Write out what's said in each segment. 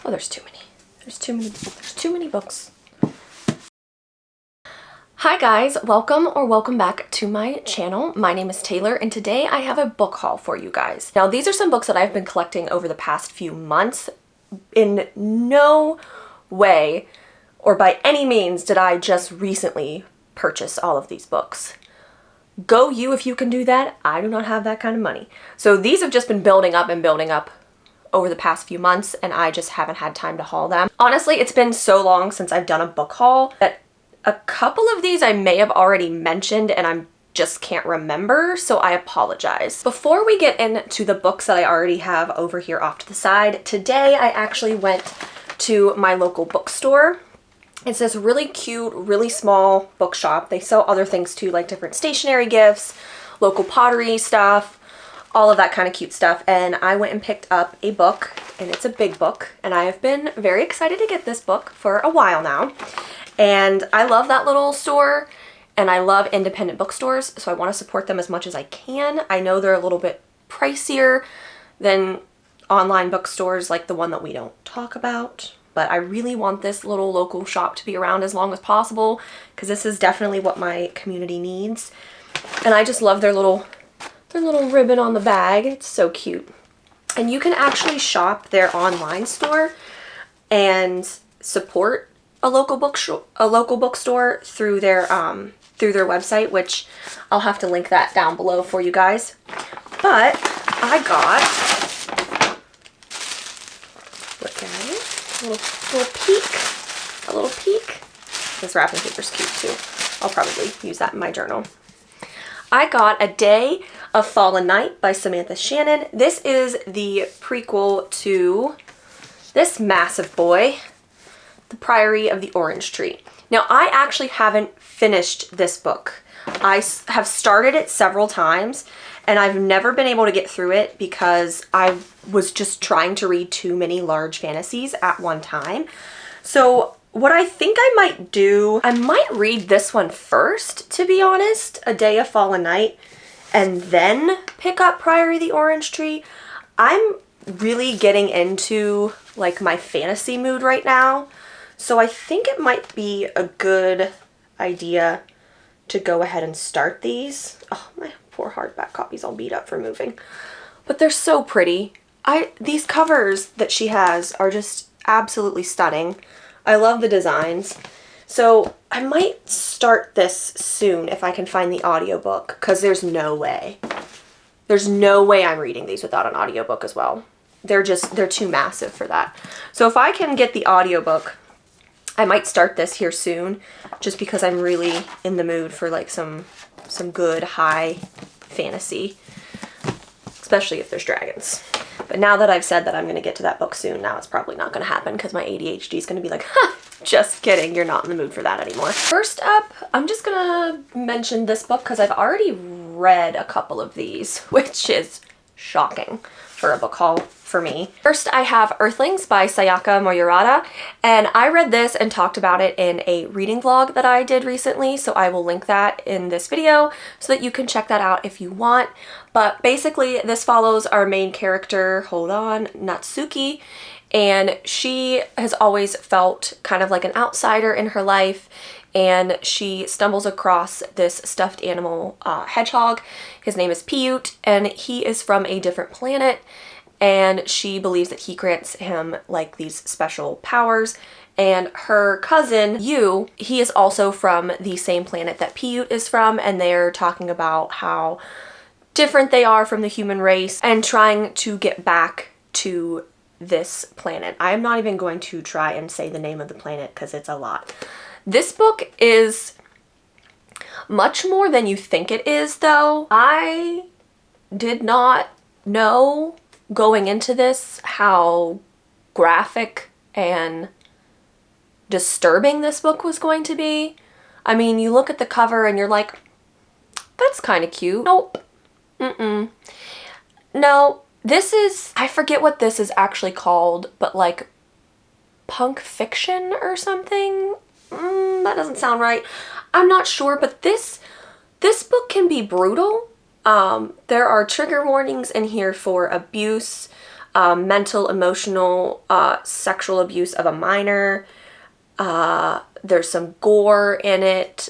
Oh, there's too many. There's too many books. Hi guys, welcome back to my channel. My name is Taylor and today I have a book haul for you guys. Now these are some books that I've been collecting over the past few months. In no way or by any means did I just recently purchase all of these books. Go you if you can do that. I do not have that kind of money. So these have just been building up and building up over the past few months and I just haven't had time to haul them. Honestly, it's been so long since I've done a book haul that a couple of these I may have already mentioned and I just can't remember, so I apologize. Before we get into the books that I already have over here off to the side, today I actually went to my local bookstore. It's this really cute, really small bookshop. They sell other things too, like different stationery gifts, local pottery stuff, all of that kind of cute stuff. And I went and picked up a book, and it's a big book. And I have been very excited to get this book for a while now. And I love that little store, and I love independent bookstores, so I want to support them as much as I can. I know they're a little bit pricier than online bookstores like the one that we don't talk about, but I really want this little local shop to be around as long as possible because this is definitely what my community needs. And I just love their little ribbon on the bag. It's so cute. And you can actually shop their online store and support a local bookstore through their website, which I'll have to link that down below for you guys. But I got, look at it, a little peek. This wrapping paper's cute too. I'll probably use that in my journal. I got A Day of Fallen Night by Samantha Shannon. This is the prequel to this massive boy, The Priory of the Orange Tree. Now, I actually haven't finished this book. I have started it several times, and I've never been able to get through it because I was just trying to read too many large fantasies at one time. So what I think I might do, I might read this one first, to be honest, A Day of Fallen Night, and then pick up Priory of the Orange Tree. I'm really getting into like my fantasy mood right now. So I think it might be a good idea to go ahead and start these. Oh, my poor hardback copy's all beat up for moving. But they're so pretty. These covers that she has are just absolutely stunning. I love the designs. So I might start this soon if I can find the audiobook, because there's no way. There's no way I'm reading these without an audiobook as well. They're too massive for that. So if I can get the audiobook, I might start this here soon, just because I'm really in the mood for like some good high fantasy, especially if there's dragons. But now that I've said that I'm going to get to that book soon, now it's probably not going to happen because my ADHD is going to be like, ha, just kidding, you're not in the mood for that anymore. First up, I'm just going to mention this book because I've already read a couple of these, which is shocking for a book haul for me. First, I have Earthlings by Sayaka Moyurata, and I read this and talked about it in a reading vlog that I did recently, so I will link that in this video so that you can check that out if you want. But basically, this follows our main character, Natsuki, and she has always felt kind of like an outsider in her life, and she stumbles across this stuffed animal hedgehog. His name is Piyut, and he is from a different planet, and she believes that he grants him like these special powers. And her cousin, Yu, he is also from the same planet that Piyut is from, and they're talking about how different they are from the human race and trying to get back to this planet. I am not even going to try and say the name of the planet because it's a lot. This book is much more than you think it is, though. I did not know going into this how graphic and disturbing this book was going to be. I mean, you look at the cover and you're like, that's kind of cute. Nope. No, this is, I forget what this is actually called, but like punk fiction or something? That doesn't sound right. I'm not sure, but this book can be brutal. There are trigger warnings in here for abuse, mental, emotional, sexual abuse of a minor. There's some gore in it.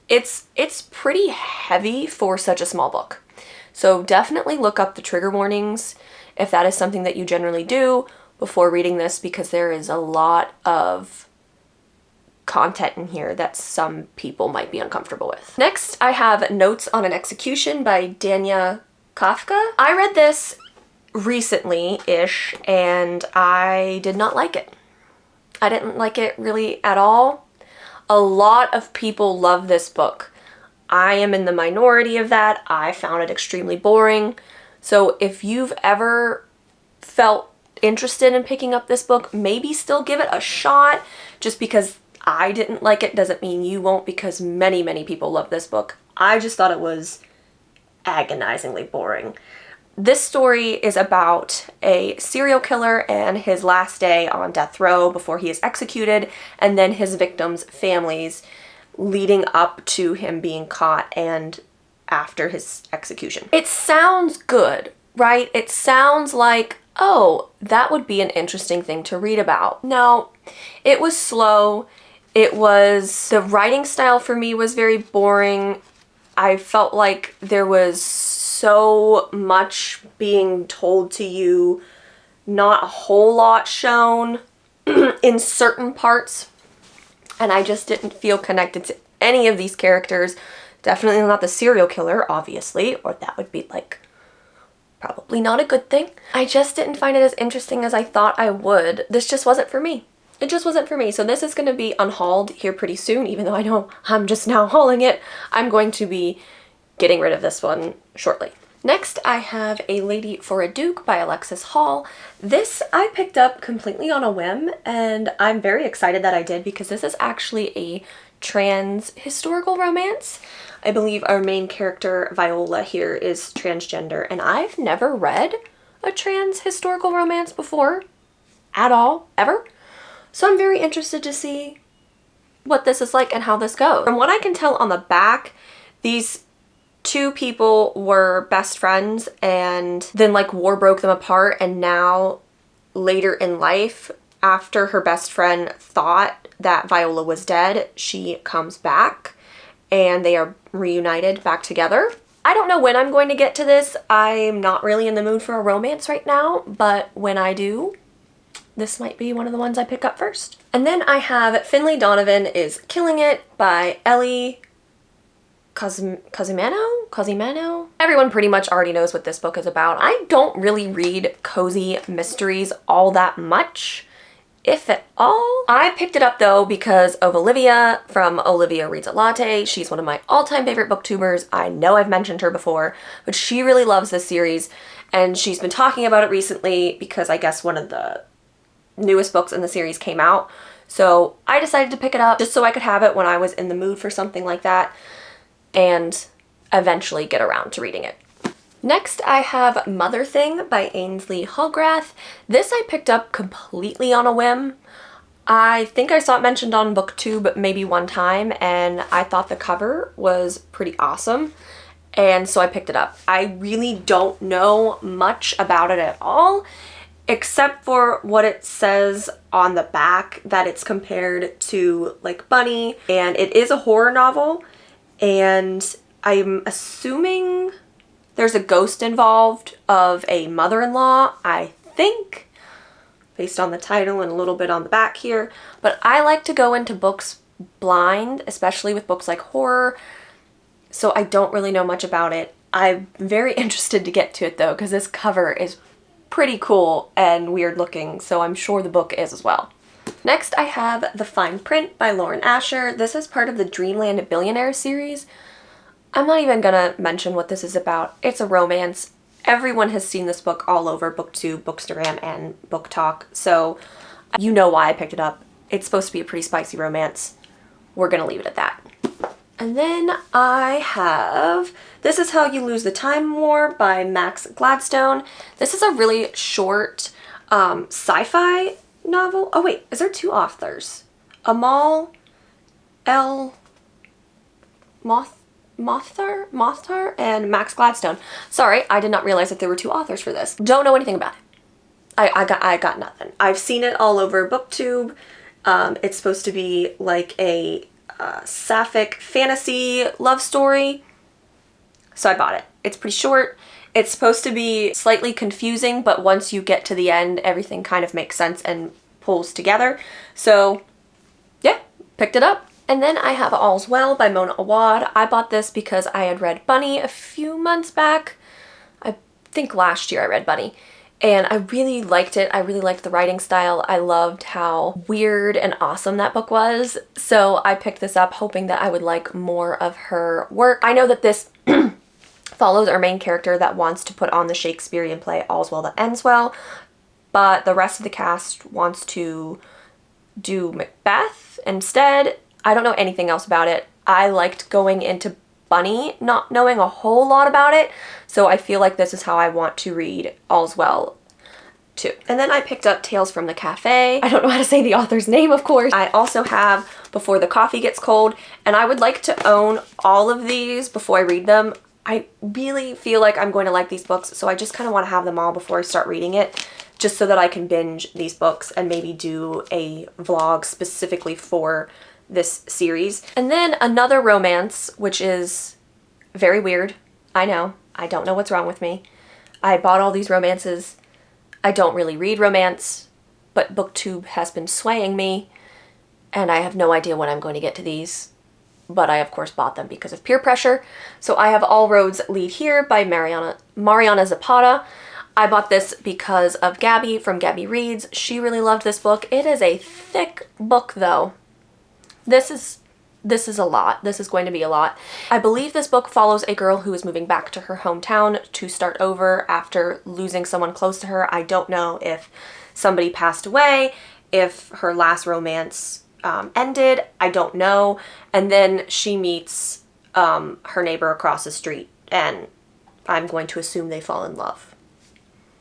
It's pretty heavy for such a small book. So definitely look up the trigger warnings if that is something that you generally do before reading this, because there is a lot of content in here that some people might be uncomfortable with. Next, I have Notes on an Execution by Dania Kafka. I read this recently-ish and I did not like it. I didn't like it really at all. A lot of people love this book. I am in the minority of that. I found it extremely boring. So if you've ever felt interested in picking up this book, maybe still give it a shot. Just because I didn't like it doesn't mean you won't, because many, many people love this book. I just thought it was agonizingly boring. This story is about a serial killer and his last day on death row before he is executed, and then his victims' families leading up to him being caught and after his execution. It sounds good, right? It sounds like, oh, that would be an interesting thing to read about. No, it was slow. The writing style for me was very boring. I felt like there was so much being told to you, not a whole lot shown in certain parts, and I just didn't feel connected to any of these characters. Definitely not the serial killer, obviously, or that would be like probably not a good thing. I just didn't find it as interesting as I thought I would. This just wasn't for me. It just wasn't for me. So this is going to be unhauled here pretty soon, even though I know I'm just now hauling it. I'm going to be getting rid of this one shortly. Next, I have A Lady for a Duke by Alexis Hall. This I picked up completely on a whim, and I'm very excited that I did, because this is actually a trans historical romance. I believe our main character, Viola, here is transgender, and I've never read a trans historical romance before at all, ever. So I'm very interested to see what this is like and how this goes. From what I can tell on the back, these two people were best friends, and then like war broke them apart, and now later in life, after her best friend thought that Viola was dead, she comes back and they are reunited back together. I don't know when I'm going to get to this. I'm not really in the mood for a romance right now, but when I do, this might be one of the ones I pick up first. And then I have Finley Donovan is Killing It by Ellie Cosimano? Everyone pretty much already knows what this book is about. I don't really read cozy mysteries all that much, if at all. I picked it up though because of Olivia from Olivia Reads a Latte. She's one of my all-time favorite booktubers. I know I've mentioned her before, but she really loves this series, and she's been talking about it recently because I guess one of the newest books in the series came out. So I decided to pick it up just so I could have it when I was in the mood for something like that, and eventually get around to reading it. Next, I have Mother Thing by Ainsley Hallgrath. This I picked up completely on a whim. I think I saw it mentioned on BookTube maybe one time, and I thought the cover was pretty awesome, and so I picked it up. I really don't know much about it at all, except for what it says on the back, that it's compared to like Bunny, and it is a horror novel, and I'm assuming there's a ghost involved of a mother-in-law, I think, based on the title and a little bit on the back here. But I like to go into books blind, especially with books like horror, so I don't really know much about it. I'm very interested to get to it though, because this cover is pretty cool and weird looking, so I'm sure the book is as well. Next, I have The Fine Print by Lauren Asher. This is part of the Dreamland Billionaire series. I'm not even gonna mention what this is about. It's a romance. Everyone has seen this book all over BookTube, Bookstagram, and Book Talk, so you know why I picked it up. It's supposed to be a pretty spicy romance. We're gonna leave it at that. And then I have This Is How You Lose the Time War by Max Gladstone. This is a really short sci-fi novel. Oh wait, is there two authors? Amal L. Mothar and Max Gladstone. Sorry, I did not realize that there were two authors for this. Don't know anything about it. I got nothing. I've seen it all over BookTube. It's supposed to be like a sapphic fantasy love story. So I bought it. It's pretty short. It's supposed to be slightly confusing, but once you get to the end, everything kind of makes sense and pulls together. So yeah, picked it up. And then I have All's Well by Mona Awad. I bought this because I had read Bunny a few months back. I think last year I read Bunny. And I really liked it. I really liked the writing style. I loved how weird and awesome that book was. So I picked this up hoping that I would like more of her work. I know that this follows our main character that wants to put on the Shakespearean play All's Well That Ends Well, but the rest of the cast wants to do Macbeth instead. I don't know anything else about it. I liked going into Bunny not knowing a whole lot about it, so I feel like this is how I want to read All's Well too. And then I picked up Tales from the Cafe. I don't know how to say the author's name, of course. I also have Before the Coffee Gets Cold, and I would like to own all of these before I read them. I really feel like I'm going to like these books, so I just kind of want to have them all before I start reading it, just so that I can binge these books and maybe do a vlog specifically for this series. And then another romance, which is very weird. I know. I don't know what's wrong with me. I bought all these romances. I don't really read romance, but BookTube has been swaying me, and I have no idea when I'm going to get to these. But I, of course, bought them because of peer pressure. So I have All Roads Lead Here by Mariana Zapata. I bought this because of Gabby from Gabby Reads. She really loved this book. It is a thick book, though. This is a lot. This is going to be a lot. I believe this book follows a girl who is moving back to her hometown to start over after losing someone close to her. I don't know if somebody passed away, if her last romance ended. I don't know. And then she meets her neighbor across the street, and I'm going to assume they fall in love.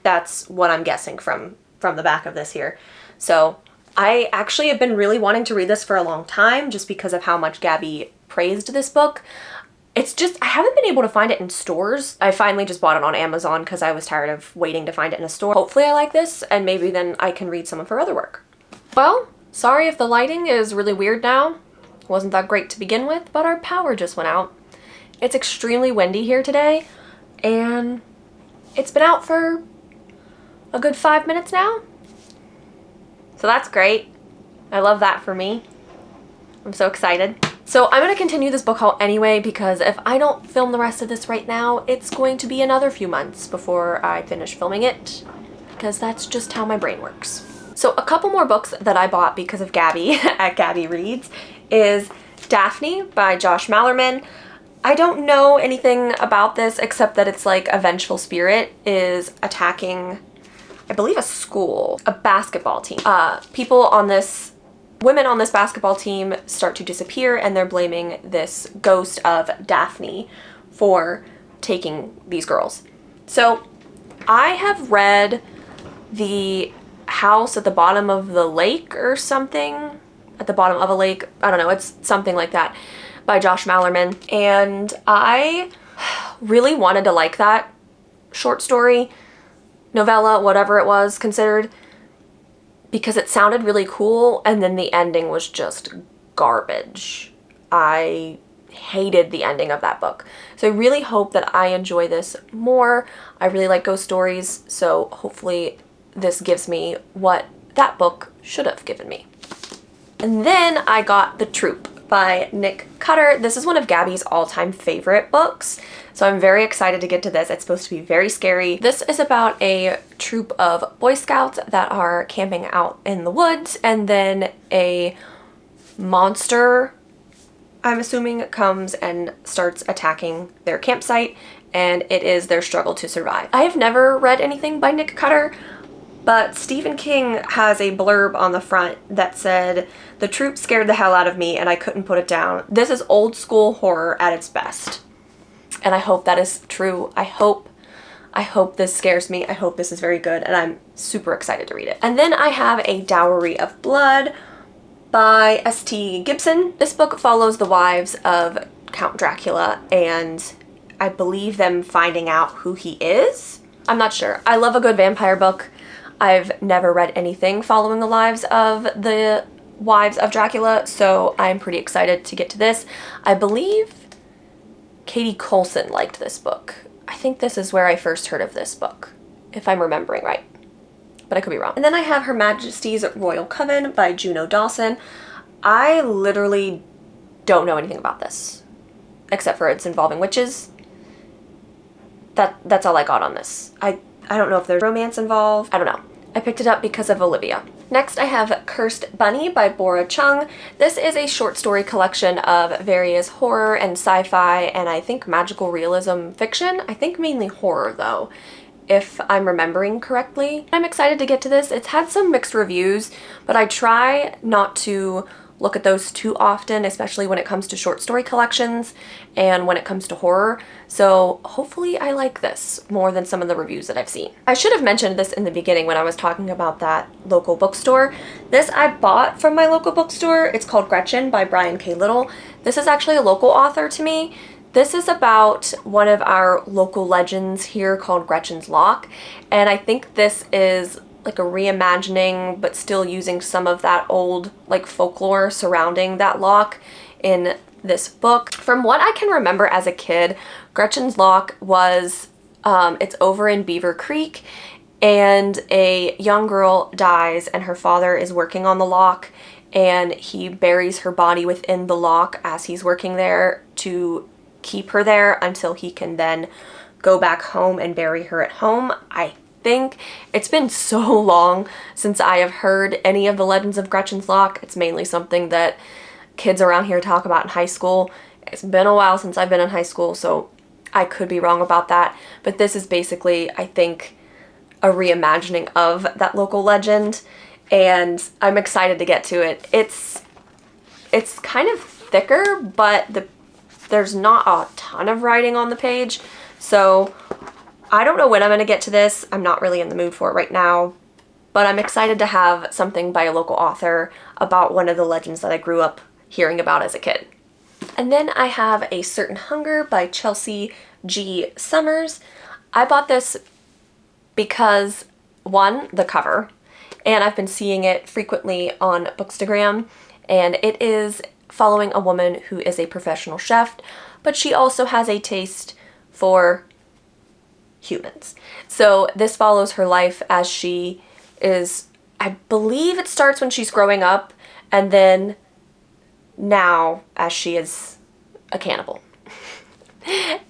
That's what I'm guessing from the back of this here. So I actually have been really wanting to read this for a long time just because of how much Gabby praised this book. It's just, I haven't been able to find it in stores. I finally just bought it on Amazon because I was tired of waiting to find it in a store. Hopefully I like this, and maybe then I can read some of her other work. Well, sorry if the lighting is really weird now. It wasn't that great to begin with, but our power just went out. It's extremely windy here today, and it's been out for a good 5 minutes now. So that's great. I love that for me. I'm so excited. So I'm going to continue this book haul anyway, because if I don't film the rest of this right now, it's going to be another few months before I finish filming it, because that's just how my brain works. So a couple more books that I bought because of Gabby at Gabby Reads is Daphne by Josh Malerman. I don't know anything about this except that it's like a vengeful spirit is attacking, I believe, a school, a basketball team. Women on this basketball team start to disappear, and they're blaming this ghost of Daphne for taking these girls. So I have read The House at the Bottom of the Lake or something, at the bottom of a lake. I don't know, it's something like that, by Josh Malerman. And I really wanted to like that short story, novella, whatever it was considered, because it sounded really cool, and then the ending was just garbage. I hated the ending of that book. So I really hope that I enjoy this more. I really like ghost stories, so hopefully this gives me what that book should have given me. And then I got The Troop by Nick Cutter. This is one of Gabby's all-time favorite books, so I'm very excited to get to this. It's supposed to be very scary. This is about a troop of Boy Scouts that are camping out in the woods, and then a monster, I'm assuming, comes and starts attacking their campsite, and it is their struggle to survive. I have never read anything by Nick Cutter, but Stephen King has a blurb on the front that said, "The troop scared the hell out of me and I couldn't put it down." This is old school horror at its best. And I hope that is true. I hope this scares me. I hope this is very good, and I'm super excited to read it. And then I have a Dowry of Blood by S.T. Gibson. This book follows the wives of Count Dracula, and I believe them finding out who he is. I'm not sure. I love a good vampire book. I've never read anything following the lives of the wives of Dracula, so I'm pretty excited to get to this. I believe Katie Coulson liked this book. I think this is where I first heard of this book, if I'm remembering right, but I could be wrong. And then I have Her Majesty's Royal Coven by Juno Dawson. I literally don't know anything about this, except for it's involving witches. That's all I got on this. I don't know if there's romance involved. I don't know. I picked it up because of Olivia. Next, I have Cursed Bunny by Bora Chung. This is a short story collection of various horror and sci-fi and I think magical realism fiction. I think mainly horror though, if I'm remembering correctly. I'm excited to get to this. It's had some mixed reviews, but I try not to look at those too often, especially when it comes to short story collections and when it comes to horror. So hopefully I like this more than some of the reviews that I've seen. I should have mentioned this in the beginning when I was talking about that local bookstore. This I bought from my local bookstore. It's called Gretchen by Brian K. Little. This is actually a local author to me. This is about one of our local legends here called Gretchen's Lock, and I think this is like a reimagining but still using some of that old like folklore surrounding that lock in this book. From what I can remember as a kid, Gretchen's Lock was it's over in Beaver Creek, and a young girl dies and her father is working on the lock, and he buries her body within the lock as he's working there to keep her there until he can then go back home and bury her at home. I think it's been so long since I have heard any of the legends of Gretchen's Lock. It's mainly something that kids around here talk about in high school. It's been a while since I've been in high school, so I could be wrong about that. But this is basically, I think, a reimagining of that local legend, and I'm excited to get to it. It's kind of thicker, but there's not a ton of writing on the page, so I don't know when I'm going to get to this. I'm not really in the mood for it right now, but I'm excited to have something by a local author about one of the legends that I grew up hearing about as a kid. And then I have A Certain Hunger by Chelsea G. Summers. I bought this because, one, the cover, and I've been seeing it frequently on Bookstagram, and it is following a woman who is a professional chef, but she also has a taste for humans. So this follows her life as she is, I believe it starts when she's growing up, and then now as she is a cannibal.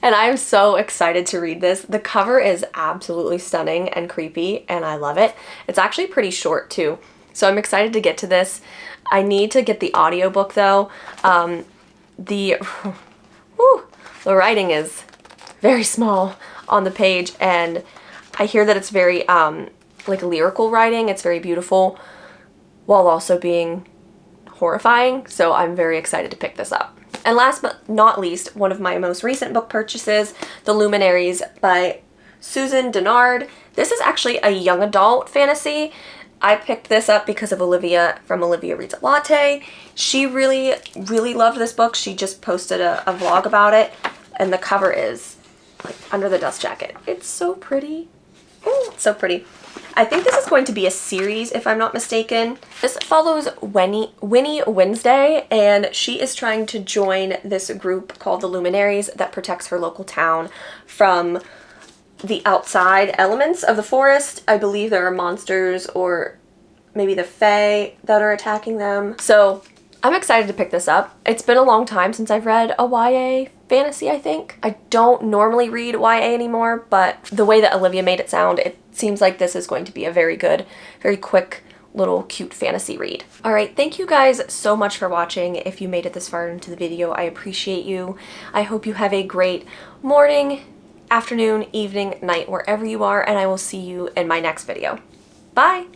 And I'm so excited to read this. The cover is absolutely stunning and creepy, and I love it. It's actually pretty short too, so I'm excited to get to this. I need to get the audiobook though. The writing is very small on the page, and I hear that it's very like lyrical writing. It's very beautiful while also being horrifying, so I'm very excited to pick this up. And last but not least, one of my most recent book purchases, The Luminaries by Susan Dennard. This is actually a young adult fantasy. I picked this up because of Olivia from Olivia Reads a Latte. She really, really loved this book. She just posted a vlog about it, and the cover is like under the dust jacket. It's so pretty. Ooh, it's so pretty. I think this is going to be a series, if I'm not mistaken. This follows Winnie Wednesday, and she is trying to join this group called the Luminaries that protects her local town from the outside elements of the forest. I believe there are monsters or maybe the Fae that are attacking them. So I'm excited to pick this up. It's been a long time since I've read a YA fantasy, I think. I don't normally read YA anymore, but the way that Olivia made it sound, it seems like this is going to be a very good, very quick, little cute fantasy read. Alright, thank you guys so much for watching. If you made it this far into the video, I appreciate you. I hope you have a great morning, afternoon, evening, night, wherever you are, and I will see you in my next video. Bye!